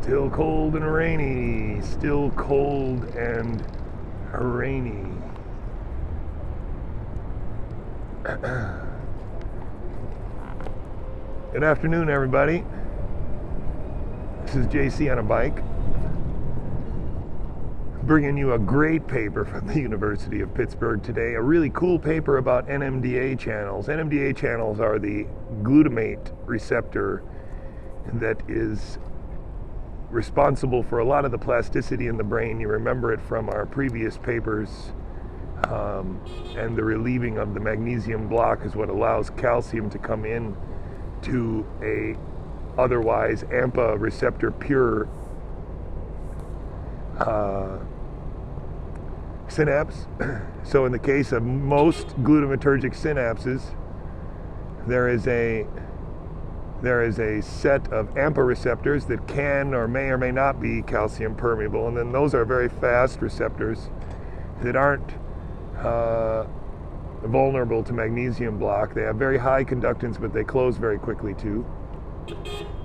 Still cold and rainy. Still cold and rainy. Good afternoon, everybody. This is JC on a bike, bringing you a great paper from the University of Pittsburgh today. A really cool paper about NMDA channels. NMDA channels are the glutamate receptor that is responsible for a lot of the plasticity in the brain. You remember it from our previous papers, and the relieving of the magnesium block is what allows calcium to come in to a otherwise AMPA receptor pure synapse. So in the case of most glutamatergic synapses, there is a set of AMPA receptors that can or may not be calcium permeable, and then those are very fast receptors that aren't vulnerable to magnesium block. They have very high conductance, but they close very quickly too.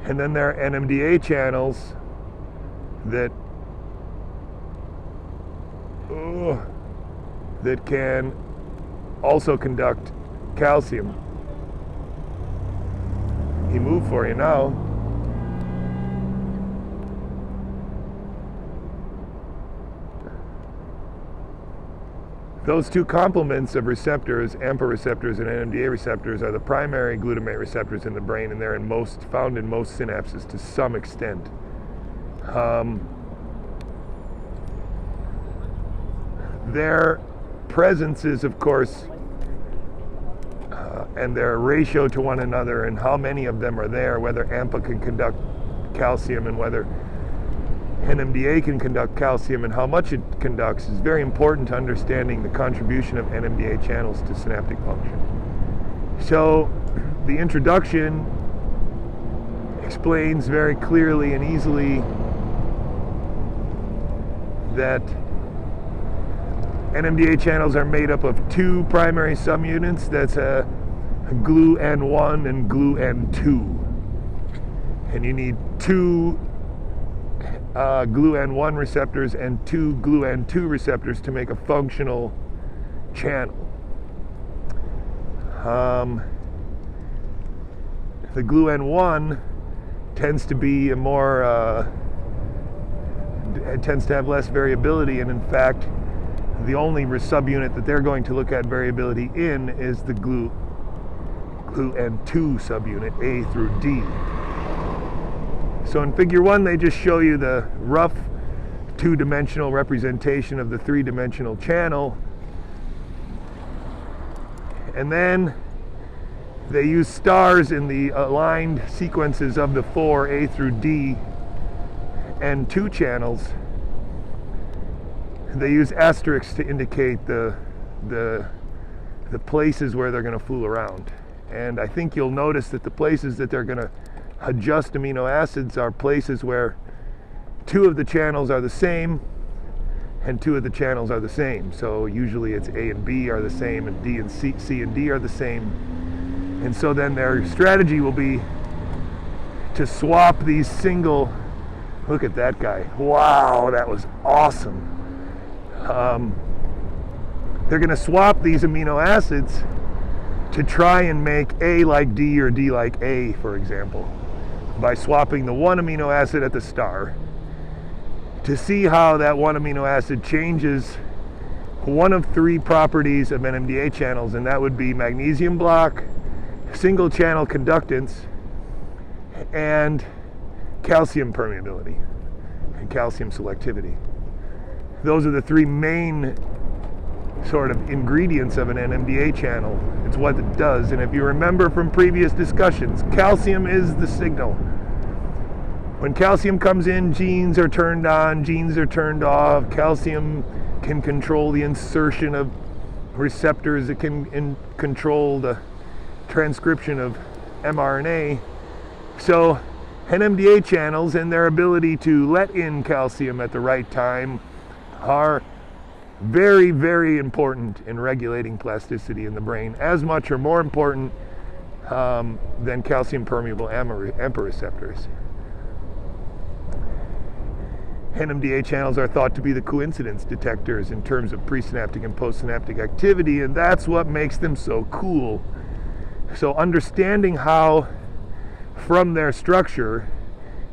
And then there are NMDA channels that can also conduct calcium. He moved for you now. Those two complements of receptors, AMPA receptors and NMDA receptors, are the primary glutamate receptors in the brain, and they're found in most synapses to some extent. Their presence is, of course, and their ratio to one another and how many of them are there, whether AMPA can conduct calcium and whether NMDA can conduct calcium and how much it conducts, is very important to understanding the contribution of NMDA channels to synaptic function. So the introduction explains very clearly and easily that NMDA channels are made up of two primary subunits. That's a GluN1 and GluN2. And you need two GluN1 receptors and two GluN2 receptors to make a functional channel. The GluN1 tends to be it tends to have less variability, and in fact, the only subunit that they're going to look at variability in is the GluN2 subunit, A through D. So in figure 1, they just show you the rough two-dimensional representation of the three-dimensional channel. And then they use stars in the aligned sequences of the four A through D and two channels. They use asterisks to indicate the places where they're going to fool around. And I think you'll notice that the places that they're going to adjust amino acids are places where two of the channels are the same and two of the channels are the same. So usually it's A and B are the same, and D and C and D are the same. And so then their strategy will be to swap these single, look at that guy, wow, that was awesome. They're going to swap these amino acids to try and make A like D or D like A, for example, by swapping the one amino acid at the star to see how that one amino acid changes one of three properties of NMDA channels, and that would be magnesium block, single channel conductance, and calcium permeability and calcium selectivity. Those are the three main sort of ingredients of an NMDA channel. It's what it does. And if you remember from previous discussions, calcium is the signal. When calcium comes in, genes are turned on, genes are turned off. Calcium can control the insertion of receptors. It can control the transcription of mRNA. So NMDA channels and their ability to let in calcium at the right time are very, very important in regulating plasticity in the brain, as much or more important than calcium permeable AMPA receptors. NMDA channels are thought to be the coincidence detectors in terms of presynaptic and postsynaptic activity, and that's what makes them so cool. So understanding how, from their structure,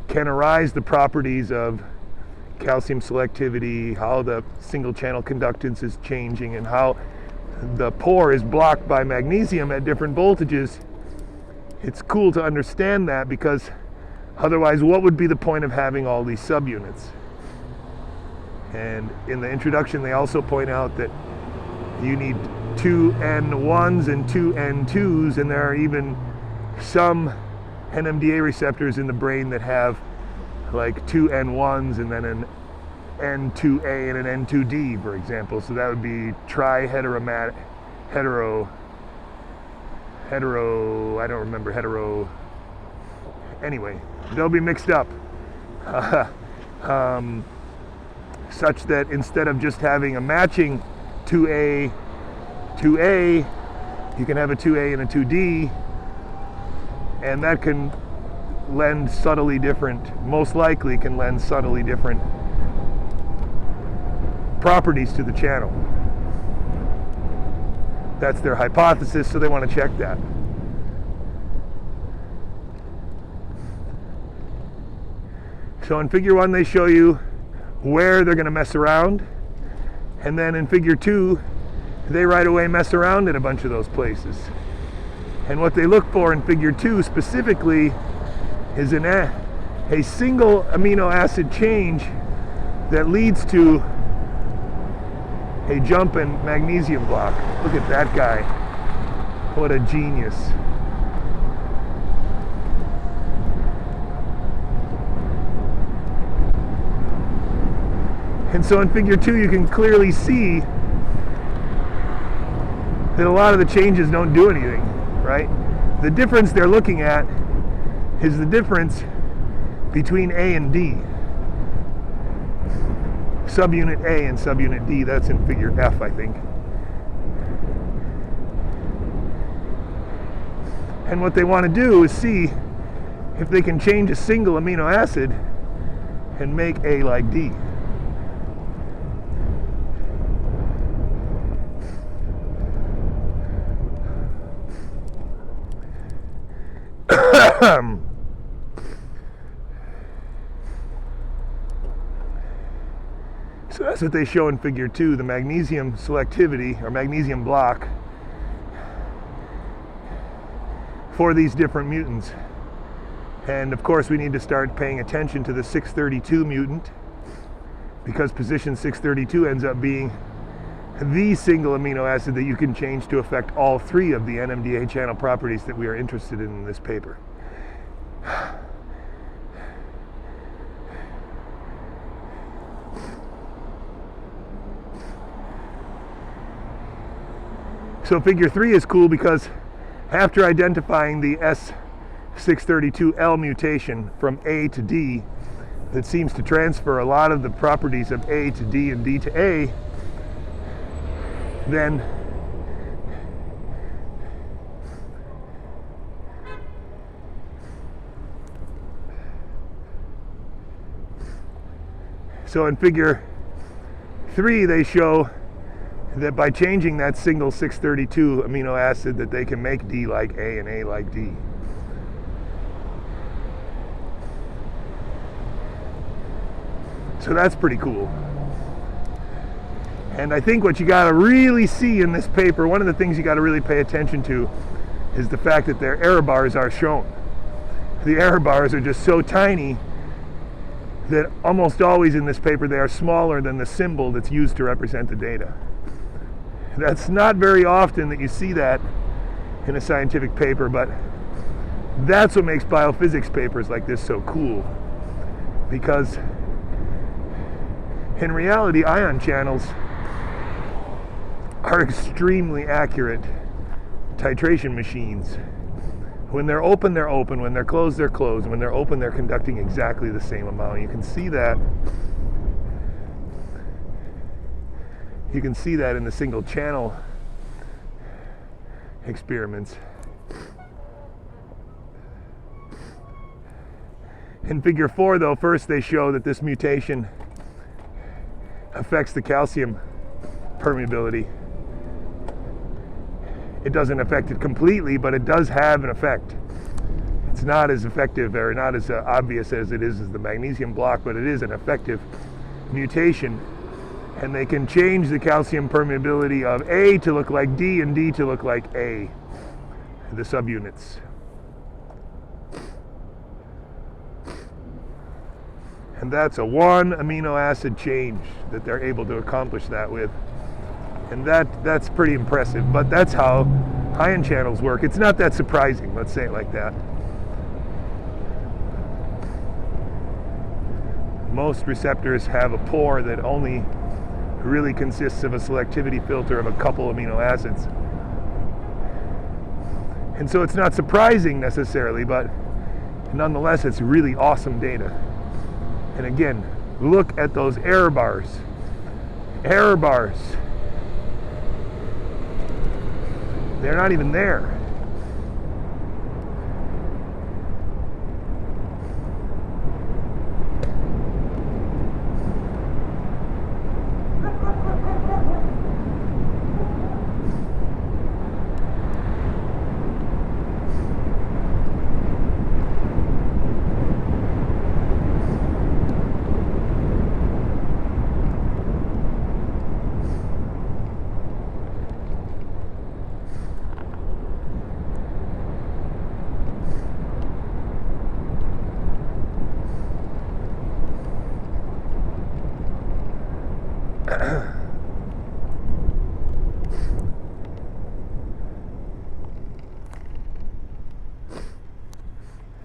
can arise the properties of calcium selectivity, how the single channel conductance is changing, and how the pore is blocked by magnesium at different voltages. It's cool to understand that, because otherwise what would be the point of having all these subunits? And in the introduction they also point out that you need 2 N1s and 2 N2s, and there are even some NMDA receptors in the brain that have like 2 N1s and then an N2A and an N2D, for example. So that would be triheteromatic, hetero, I don't remember, hetero, anyway, they'll be mixed up. Such that instead of just having a matching 2A, you can have a 2A and a 2D, and that can lend subtly different, most likely can lend subtly different properties to the channel. That's their hypothesis, so they want to check that. So in figure 1 they show you where they're going to mess around, and then in figure 2 they right away mess around in a bunch of those places. And what they look for in figure 2 specifically is a single amino acid change that leads to a jump in magnesium block. Look at that guy. What a genius. And so in figure 2 you can clearly see that a lot of the changes don't do anything, right? The difference they're looking at is the difference between A and D. Subunit A and subunit D, that's in figure F, I think. And what they want to do is see if they can change a single amino acid and make A like D. So that's what they show in figure 2, the magnesium selectivity or magnesium block for these different mutants. And of course we need to start paying attention to the 632 mutant, because position 632 ends up being the single amino acid that you can change to affect all 3 of the NMDA channel properties that we are interested in this paper. So figure 3 is cool because after identifying the S632L mutation from A to D that seems to transfer a lot of the properties of A to D and D to A, then so in figure 3 they show that by changing that single 632 amino acid that they can make D like A and A like D. So that's pretty cool. And I think what you got to really see in this paper, one of the things you got to really pay attention to, is the fact that their error bars are shown. The error bars are just so tiny that almost always in this paper they are smaller than the symbol that's used to represent the data. That's not very often that you see that in a scientific paper, but that's what makes biophysics papers like this so cool. Because in reality, ion channels are extremely accurate titration machines. When they're open, they're open. When they're closed, they're closed. And when they're open, they're conducting exactly the same amount. You can see that. You can see that in the single channel experiments. In figure 4, though, first they show that this mutation affects the calcium permeability. It doesn't affect it completely, but it does have an effect. It's not as effective or not as obvious as it is as the magnesium block, but it is an effective mutation. And they can change the calcium permeability of A to look like D and D to look like A, the subunits. And that's a 1 amino acid change that they're able to accomplish that with. And that's pretty impressive, but that's how ion channels work. It's not that surprising, let's say it like that. Most receptors have a pore that only really consists of a selectivity filter of a couple amino acids. And so it's not surprising necessarily, but nonetheless it's really awesome data. And again, look at those error bars. Error bars. They're not even there.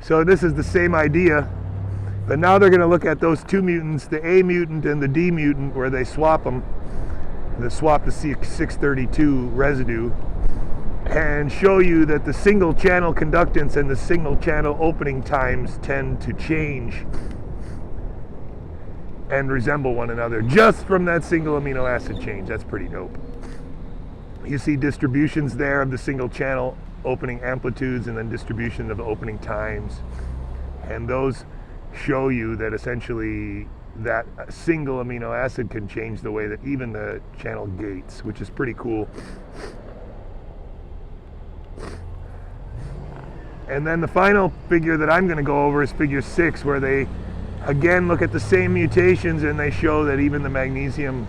So this is the same idea, but now they're going to look at those two mutants, the A mutant and the D mutant, where they swap them. They swap the 632 residue and show you that the single channel conductance and the single channel opening times tend to change and resemble one another just from that single amino acid change. That's pretty dope. You see distributions there of the single channel opening amplitudes and then distribution of the opening times, and those show you that essentially that single amino acid can change the way that even the channel gates, which is pretty cool. And then the final figure that I'm going to go over is figure 6, where they again look at the same mutations and they show that even the magnesium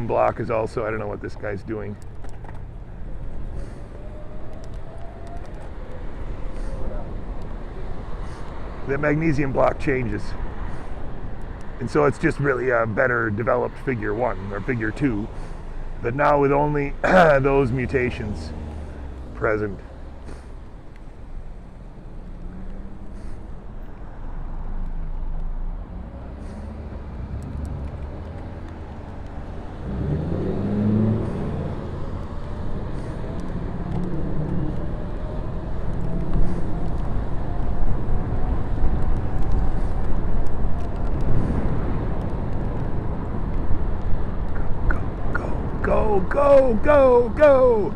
block is also, I don't know what this guy's doing. The magnesium block changes. And so it's just really a better developed figure 1 or figure 2, but now with only those mutations present. Go, go, go!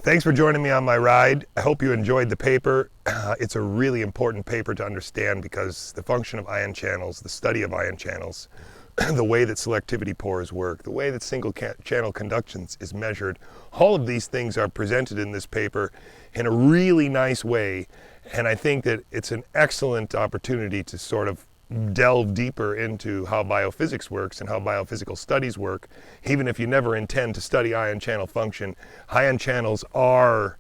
Thanks for joining me on my ride. I hope you enjoyed the paper. It's a really important paper to understand because the function of ion channels, the study of ion channels, the way that selectivity pores work, the way that single channel conductance is measured, all of these things are presented in this paper in a really nice way. And I think that it's an excellent opportunity to sort of delve deeper into how biophysics works and how biophysical studies work. Even if you never intend to study ion channel function, ion channels are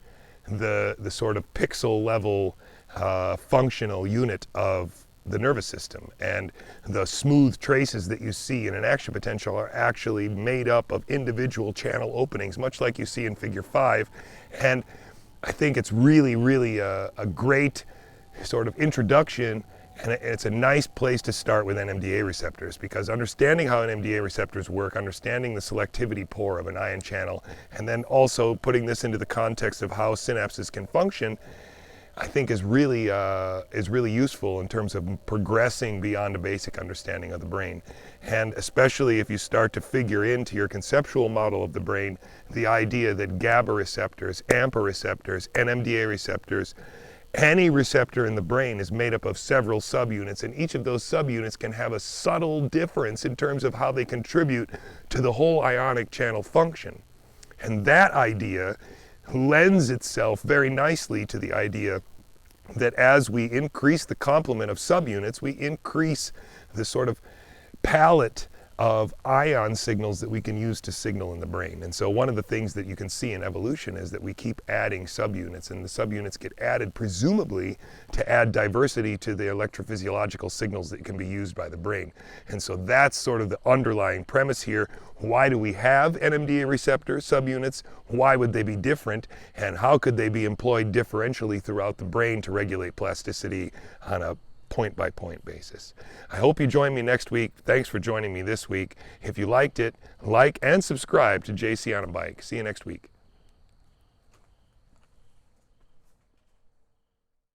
the sort of pixel level functional unit of the nervous system, and the smooth traces that you see in an action potential are actually made up of individual channel openings, much like you see in figure 5. And I think it's really a great sort of introduction. And it's a nice place to start with NMDA receptors, because understanding how NMDA receptors work, understanding the selectivity pore of an ion channel, and then also putting this into the context of how synapses can function, I think is really useful in terms of progressing beyond a basic understanding of the brain. And especially if you start to figure into your conceptual model of the brain the idea that GABA receptors, AMPA receptors, NMDA receptors, any receptor in the brain is made up of several subunits, and each of those subunits can have a subtle difference in terms of how they contribute to the whole ionic channel function. And that idea lends itself very nicely to the idea that as we increase the complement of subunits, we increase the sort of palette of ion signals that we can use to signal in the brain. And so one of the things that you can see in evolution is that we keep adding subunits, and the subunits get added presumably to add diversity to the electrophysiological signals that can be used by the brain. And so that's sort of the underlying premise here. Why do we have NMDA receptor subunits? Why would they be different? And how could they be employed differentially throughout the brain to regulate plasticity on a point-by-point basis? I hope you join me next week. Thanks for joining me this week. If you liked it, like and subscribe to JC on a Bike. See you next week.